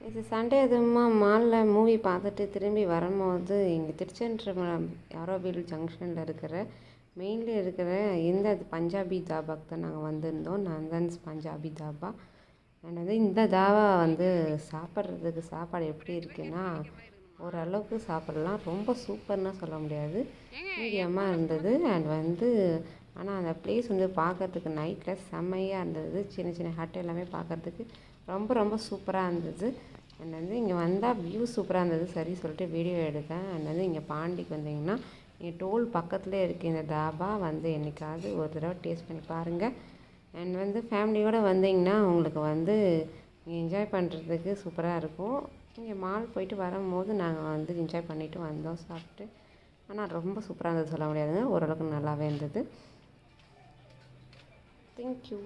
இது சண்டே அதுவுமா மாலில் மூவி பார்த்துட்டு திரும்பி வரும்போது இங்கே திருச்செந்தூர் யாரோவில் ஜங்ஷனில் இருக்கிற மெயினில் இருக்கிற இந்த பஞ்சாபி தாபாக்கு தான் நாங்கள் வந்திருந்தோம். நந்தன்ஸ் பஞ்சாபி தாபா. அண்ட் வந்து இந்த தாபா வந்து சாப்பிட்றதுக்கு சாப்பாடு எப்படி இருக்குன்னா ஓரளவுக்கு சாப்பிட்லாம். ரொம்ப சூப்பர்னு சொல்ல முடியாது, மீடியமாக இருந்தது. அண்ட் வந்து ஆனால் அந்த ப்ளேஸ் வந்து பார்க்குறதுக்கு நைட்டில் செம்மையாக இருந்தது. சின்ன சின்ன ஹட் எல்லாமே பார்க்குறதுக்கு ரொம்ப ரொம்ப சூப்பராக இருந்தது. அண்ட் வந்து இங்கே வந்தால் வியூ சூப்பராக இருந்தது. சரி சொல்லிட்டு வீடியோ எடுத்தேன். அண்ட் வந்து இங்கே பாண்டிக்கு வந்தீங்கன்னா இங்கே டோல் பக்கத்துலேயே இருக்குது இந்த தாபா. வந்து என்றைக்காவது ஒரு தடவை டேஸ்ட் பண்ணி பாருங்கள். அண்ட் வந்து ஃபேமிலியோடு வந்தீங்கன்னா உங்களுக்கு வந்து என்ஜாய் பண்ணுறதுக்கு சூப்பராக இருக்கும். இங்கே மால் போயிட்டு வரும்போது நாங்கள் வந்து என்ஜாய் பண்ணிவிட்டு வந்தோம் சாப்பிட்டு. ஆனால் ரொம்ப சூப்பராக இருந்தது சொல்ல முடியாதுங்க, ஓரளவுக்கு நல்லாவே இருந்தது. தேங்க்யூ.